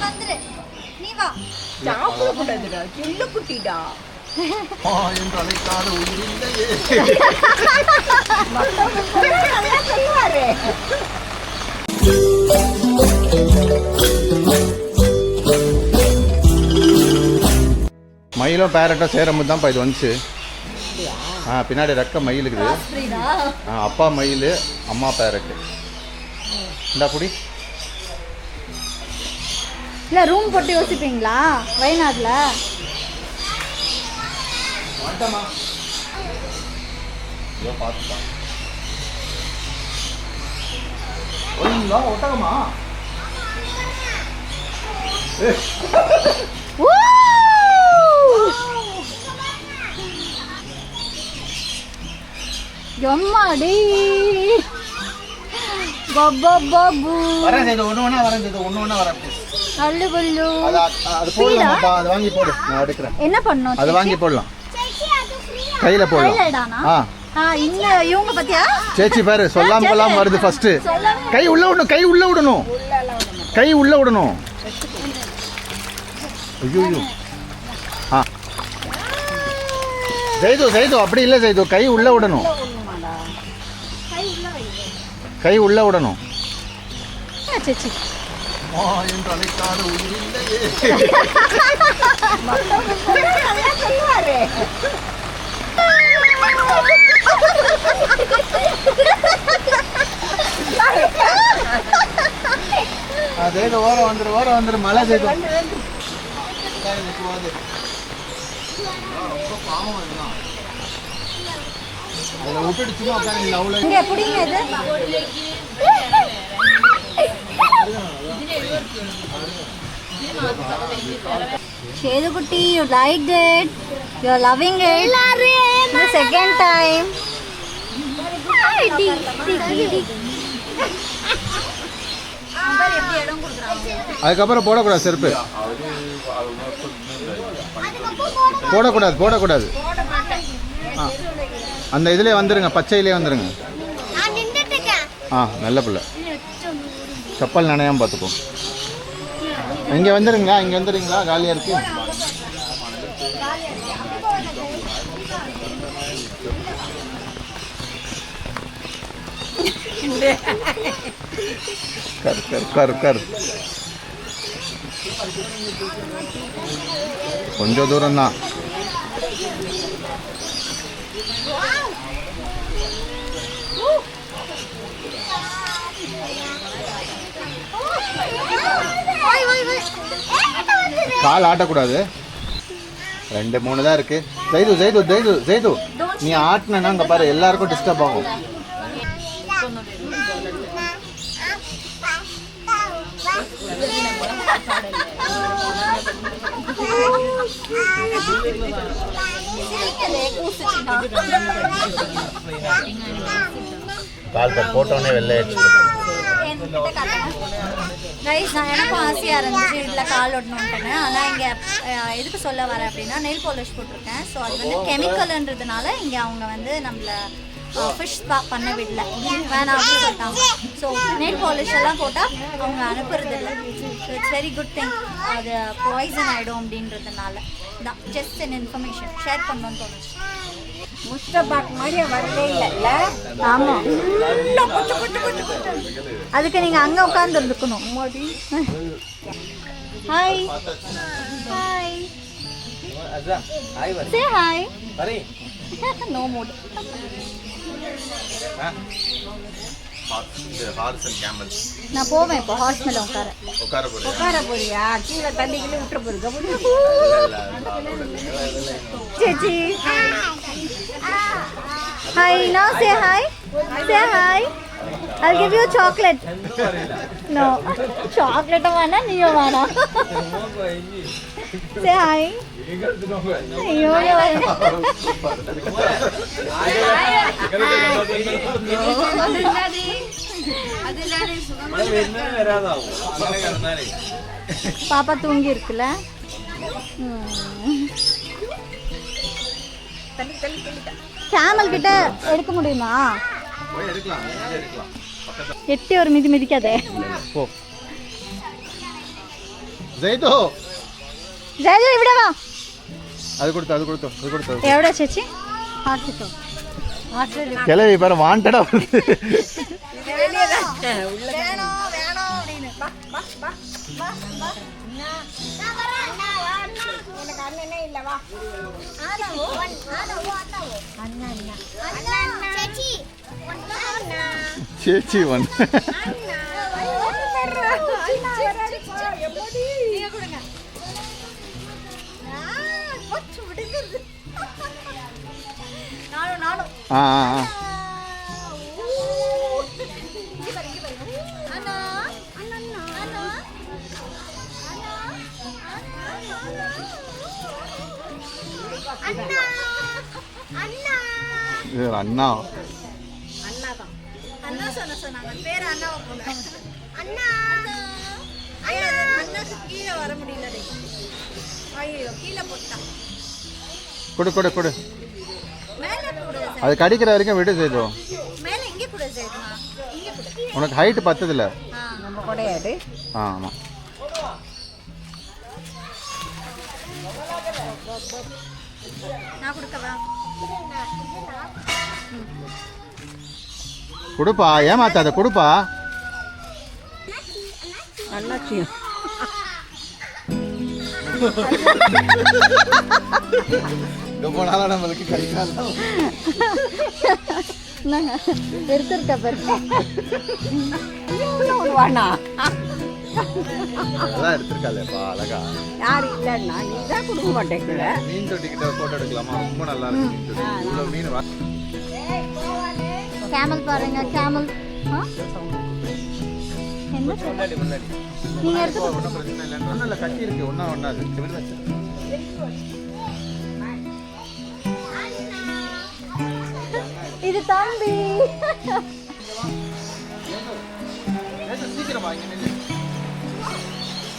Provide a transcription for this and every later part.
வந்துரு. நீ வா. சாப்பிட கூடாதுடா. சின்ன குட்டிடா. என்று அழைக்காத உயிரில்லையே. நல்லா சொல்லுவாரு. மயிலும் பேரட்டும் சேரும்போது தான்ப்பா இது வந்துச்சு. பின்னாடி ரெக்க மயில் இருக்குது. அப்பா மயில், அம்மா பேரட்டு. இந்தா புடி. இல்ல ரூம் போட்டு யோசிப்பீங்களா வயநாடுல? ஒட்டகமா? எம்மாடி பாபு வரேன் இது ஒண்ணு ஒண்ணா வரேன் இது ஒண்ணு ஒண்ணா வரேன். நல்ல புல்லு அது போடலாம்ப்பா. அது வாங்கி போடு. நான் எடுக்கிறேன். என்ன பண்ணனும்? அது வாங்கி போடலாம். கையில போடலாம். இன்ன இவங்க பத்தியா? சேச்சி பாரு சொல்லாம கொள்ளாம வருது ஃபர்ஸ்ட். கை உள்ள விடணும். கை உள்ள விடணும். கை உள்ள விடணும். ஐயோ. ஜெய்து அப்படி இல்லை ஜெய்து. கை உள்ள விடணும். கை உள்ள விடணும். சேச்சி என்று அழைக்காத உயிரில்லையே. சொல்லுவாரு. ஜெய்து ஓரம் வந்துரு மழை ஜெய்து. அதில் விட்டுட்டு சும்மா உட்காந்து அவ்வளோ இங்கே பிடிங்க இது. சேதுக்குட்டி, you liked it, you are loving it. The second time. அதுக்கப்புறம் போடக்கூடாது செருப்பு. போடக்கூடாது. அந்த இதுலேயே வந்துருங்க. பச்சையிலே வந்துருங்க. நல்ல பிள்ளை. செப்பல் நனையாமல் பார்த்துக்கோ. இங்கே வந்துடுறீங்களா? காலியாக இருக்கு. கர் கொஞ்சம் தூரம் தான். கால் ஆட்டக்கூடாது. 2-3 தான் இருக்கு. ஜெய்து நீ ஆட்டினா அங்கே பாரு எல்லாருக்கும் டிஸ்டர்ப் ஆகும். கால் போட்டோன்னே வெள்ளை ரைஸ். நான் எனக்கும் ஆசையாக இருந்துச்சு இதில் கால் ஒட்டணுன்ட்டுன்னு. ஆனால் இங்கே எதுக்கு சொல்ல வரேன் அப்படின்னா நெயில் பாலிஷ் போட்டிருக்கேன். ஸோ அது வந்து கெமிக்கல்ன்றதுனால இங்கே அவங்க வந்து நம்மளை ஃபிஷ் பண்ண விடல, வேணாம் அப்படின்னு சொல்லிட்டாங்க. ஸோ நெயில் பாலிஷ் எல்லாம் போட்டால் அவங்க அனுப்புறது இல்லை. So it's very good thing. அது பாய்சன் ஆகிடும் அப்படின்றதுனால தான் ஜஸ்ட் அன் இன்ஃபர்மேஷன் ஷேர் பண்ணணும்னு தோணுச்சு. முஸ்தபாக் மாதிரியே வரவே இல்லை. ஆமாம், அதுக்கு நீங்கள் அங்கே உட்காந்து இருக்கணும். Hi say hi. No mood. நான் போவேன் இப்போ ஹார்ஸ் மேல உட்கார போறியா? கீழே தண்ணிக்குள்ளே விட்டுற போறீங்க. சேச்சி hi. now say hi. I'll give you chocolate. No, chocolate வேணா நீயும் வேணா. say hi. பாப்பா தூங்கி இருக்குல்ல. கேமல் கிட்ட எடுக்க முடியுமா? எட்டி ஒரு மிதி மிதிக்காதே. ஜெய்தோ ஜெயஜோ இப்படி வா. அது கொடுத்து எவ்வளோ சேச்சி? ஆட்டுக்கோ ஆட்டு கிளவி பேர வாண்டடா வருது. வேணும் வேணும் அப்படின்னு வா வா வா வா வா. எனக்கு அண்ணனே இல்லை வா. ஆனாவோ ஆனாவோ ஆனாவோ அண்ணா அண்ணா அண்ணா சேச்சி சேச்சி ஒன். நீங்க கொடுங்க. போச்சு விடுங்கிறது. நானும் ஆ ஆ ஆ அண்ணா அண்ணா அண்ணா அண்ணா அண்ணா இது அண்ணா. அண்ணா தான். அண்ணா சொன்னாங்க பேர் அண்ணாவை போங்க. அண்ணா ஐயா அண்ணாக்கு கீழே வர முடியல. ஐயோ கீழே போட்டான். கொடு மேலே கொடு. அது கடிக்கிற வரைக்கும் விடு செய்தோம். மேலே இங்கே கொடு ஜெயமா. இங்கே கொடு. உனக்கு ஹைட் பத்ததில்ல. நம்ம கிடையாது. ஆமாம். நான் கொடுக்கவா? கொடுப்பா, ஏமாத்தாத கொடுப்பா. அண்ணாச்சியும் ரொம்ப நாளா நம்மளுக்கு கை காலம் எடுத்துருக்க பாருங்க. வாண்ணா அதெல்லாம் எடுத்துருக்காளேப்பா அழகா. யார் இல்லைன்னா நீ தான் கொடுக்க மாட்டேங்கிற. மீன் தொட்டிக்கிட்ட போட்டோ எடுக்கலாமா? ரொம்ப நல்லா இருக்கு மீன் தொட்டி. இவ்வளோ மீன் வா. கேமல் பாருங்க கேமல். என்ன நீங்க எடுத்து ஒன்றும் பிரச்சனை இல்லை. ஒன்றும் இல்லை, கட்டி இருக்கு. ஒன்றாது. இது தம்பி. சீக்கிரம் வாங்க நில்லு.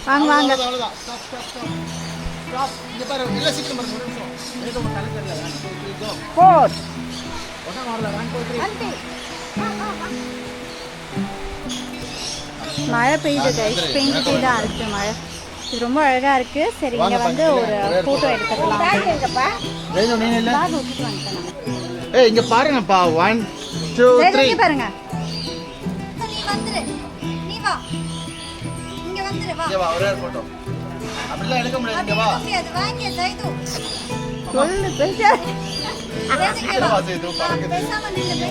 வாங்க வாங்க. அவ்வளோதான். ஸ்டாப். இங்க பாரு. இல்ல சீக்கிரம் பாரு. ஒரு நிமிஷம். ஏதோ ஒரு கணக்கு தெரியல. 1 2 3 go. 4 ஒண்ணா வரல. 1 2 3. ஆண்டி. மழை பெய்யுது கைஸ். பெஞ்சிட்டே தான் இருக்கு மழை. இது ரொம்ப அழகா இருக்கு. சரி இங்க வந்து ஒரு போட்டோ எடுத்துக்கலாம். பேக் எங்கப்பா? ஜெயதோ நீ இல்ல. பேக் விட்டுட்டு வந்துட்டேன். ஏய் இங்க பாருங்கப்பா. 1 2 3. இங்க பாருங்க. நீ வந்துரு. நீ வா. இங்க வந்துரு வா. இங்க வா ஒரே போட்டோ. அப்படிலாம் எடுக்க முடியாது. இங்க வா. அது வாங்க ஜெயது. சொல்லு பேச. இங்க வா ஜெயதோ. பாருங்க. பேசாம நில்லு.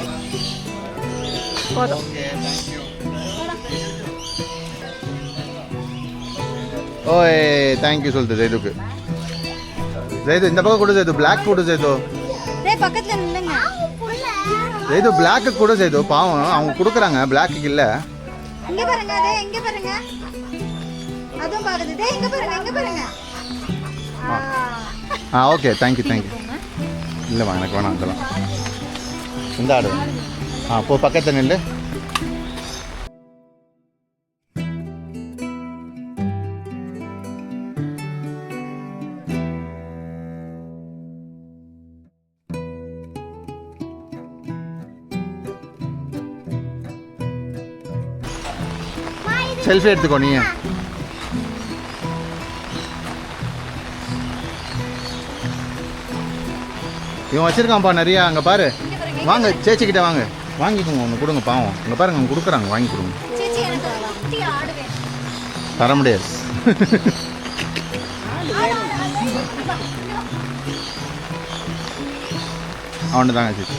போதும். Okay thank you. ஓய் थैंक यू சொல்லுது ஜெயதுக்கு. ஜெயது இந்த பக்கம் கொடு ஜெயது. Black போடு ஜெயது. டேய் பக்கத்துல நில்லுங்க. ஜெயது Black கூட ஜெயது. பாவம் அவங்க கொடுக்குறாங்க. Black இல்ல. இங்க பாருங்க. டேய் இங்க பாருங்க. அதுவும் பாக்குது. டேய் இங்க பாருங்க. இங்க பாருங்க. ஓகே थैंक यू இல்லைம்மா எனக்கு வேணாம் அதெல்லாம். இந்த ஆடு போ பக்கத்தில் நில்லு. செல்ஃபி எடுத்துக்கோ நீ. இவன் வச்சிருக்கான்ப்பா நிறையா. அங்கே பாரு. வாங்க சேச்சிக்கிட்ட வாங்க. வாங்கிக்கோங்க. ஒன்று கொடுங்க பாவம். அங்கே பாருங்க அவங்க கொடுக்குறாங்க. வாங்கி கொடுங்க. சேச்சி எனக்கு ஒரு குட்டி ஆடு வேணும். தர முடியாது. அவனு தாங்க சேச்சி.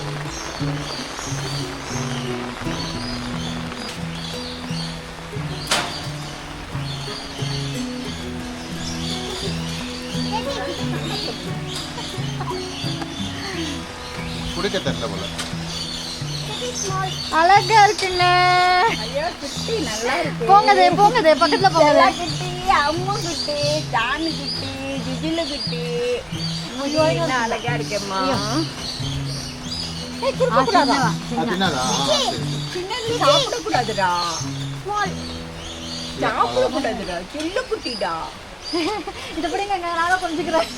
குடிக்க தெரியல போல. அழகா இருக்குல்ல. ஐயோ குட்டி நல்லா இருக்கு. போங்கதே போங்கதே பக்கத்துல போங்கதே. குட்டி அம்மா குட்டி ஜானு குட்டி ஜிஜிலு குட்டி என்ன அழகா இருக்கேம்மா. ஏய் குடுக்க கூடாதா? அப்படின்னாதா? சின்னது சாப்பிட கூடாதுடா. சாப்பிட கூடாதுடா. சின்ன குட்டிடா. இது பிடிங்க நானும் கொஞ்சிக்கிறேன்.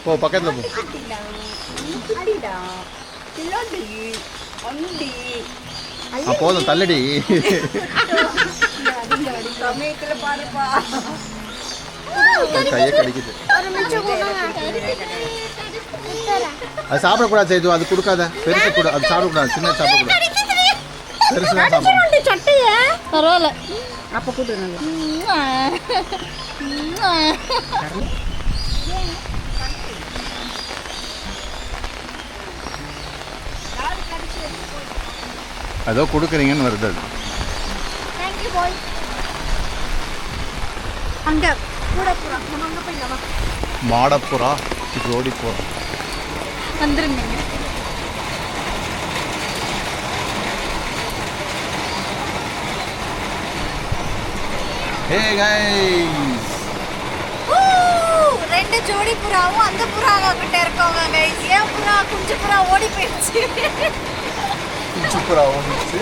போ பக்கத்தில் போ. குட்டிடா. குட்டிடா. சின்னடி அண்டி. போதும் தள்ளடி. சமயத்துல பாருப்பா. அது கையை கடிக்குது. ஒரு மிச்சம் கொடுங்க. அது சாப்பிடக்கூடாது செய்து, அது கொடுக்காத. பெருசு கூட அது சாப்பிடக்கூடாது, சின்ன சாப்பிடக்கூடாது. பெருசு தான் சாப்பிடணும். சட்டைய பரவாயில்ல. அப்ப கூட்டு அதோ கொடுக்குறீங்கன்னு வருது அது. Thank you bye. அங்க கூட புறா, நம்ம அங்க போயிடலாம். மாடப்புறா, ஜோடிப்புறா. வந்துருங்க. ஹே கைஸ், ரெண்டு ஜோடி புறாவும் அந்த புறா கிட்ட இருக்கவங்க கைஸ். ஏன் புறா குஞ்சு புறா ஓடி போயிடுச்சு. குஞ்சு புறா ஓடிச்சு,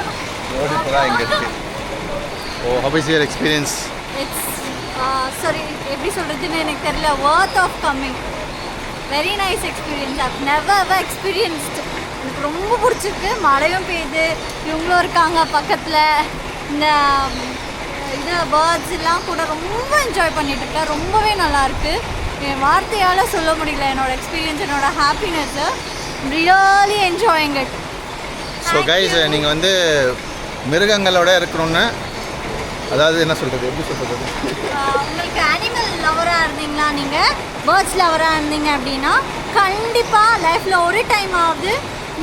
ஜோடிப்புறா இங்க இருக்கு. ஓ, how is your experience? It's sorry எப்படி சொல்றதுன்னு எனக்கு தெரியல. worth of coming. Very nice experience. I've never ever experienced. எனக்கு ரொம்ப பிடிச்சிருக்கு. மழையும் பெய்யுது, இவங்களும் இருக்காங்க பக்கத்தில். இந்த இது பேர்ட்ஸ் எல்லாம் கூட ரொம்ப என்ஜாய் பண்ணிட்டு இருக்கேன். ரொம்பவே நல்லா இருக்கு. என் வார்த்தையால் சொல்ல முடியல என்னோட எக்ஸ்பீரியன்ஸ், என்னோட happiness. Really enjoying it. So guys, நீங்கள் வந்து மிருகங்களோட இருக்கணும்னு, அதாவது என்ன சொல்கிறது, எப்படி சொல்கிறது, உங்களுக்கு அனிமல் லவராக இருந்தீங்களா, நீங்கள் பேர்ட்ஸ் லவராக இருந்தீங்க அப்படின்னா கண்டிப்பாக லைஃப்பில் ஒரு டைம் ஆகுது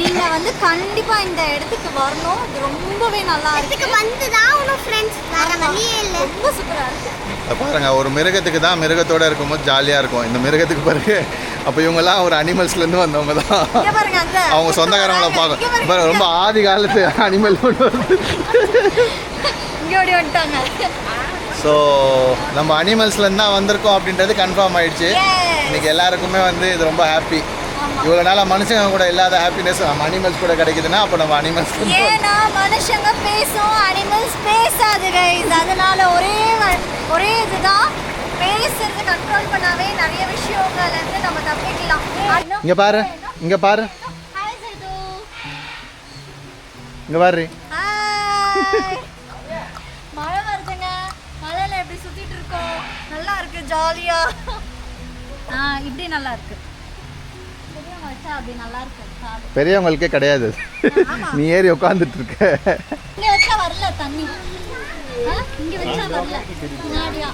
நீங்கள் வந்து கண்டிப்பாக இந்த இடத்துக்கு வரணும். இது ரொம்பவே நல்லா இருக்கு. வந்து தான் உனக்கு ஃப்ரெண்ட்ஸ் வேற வழியே இல்லை. ரொம்ப சூப்பராக இருக்கு. பாருங்க, ஒரு மிருகத்துக்கு தான் மிருகத்தோடு இருக்கும்போது ஜாலியாக இருக்கும். இந்த மிருகத்துக்கு பிறகு அப்போ இவங்கெல்லாம் ஒரு அனிமல்ஸ்லேருந்து வந்தவங்க தான். இங்க பாருங்க, அந்த அவங்க சொந்தக்காரங்களை பார்க்க ரொம்ப ஆதி காலத்து அனிமல் கொண்டு வந்து இங்கே ஓடி வந்துட்டாங்க. ஸோ நம்ம அனிமல்ஸ்லேருந்து தான் வந்திருக்கோம் அப்படின்றது கன்ஃபார்ம் ஆயிடுச்சு. இன்னைக்கு எல்லாருக்குமே வந்து இது ரொம்ப ஹாப்பி. இவ்வளோ நாளாக மனுஷங்க கூட இல்லாத ஹாப்பினஸ் நம்ம அனிமல்ஸ் கூட கிடைக்குதுன்னா அப்போ நம்ம அனிமல்ஸ். ஏன்னா மனுஷங்க பேசும், அனிமல்ஸ் பேசாது கைஸ். அதனால ஒரே இதுதான், பேசுறது கண்ட்ரோல் பண்ணாவே நிறைய விஷயங்கள்ல இருந்து நம்ம தப்பிக்கலாம். இங்கே பாரு, இங்கே பாரு, ஹாய் சைது. இங்கே பாரு. ஹாய். மழை வருதுங்க. மழையில எப்படி சுத்திட்டு இருக்கோம். நல்லா இருக்கு, ஜாலியா. இப்படி நல்லா இருக்கு. பெரியவங்க வச்சா அப்படி நல்லா இருக்கு. பெரியவங்களுக்கே கிடையாது, நீ ஏறி உட்காந்துட்டு இருக்க. இங்க வச்சா வரல தண்ணி. இங்க வச்சா வரல முன்னாடியா.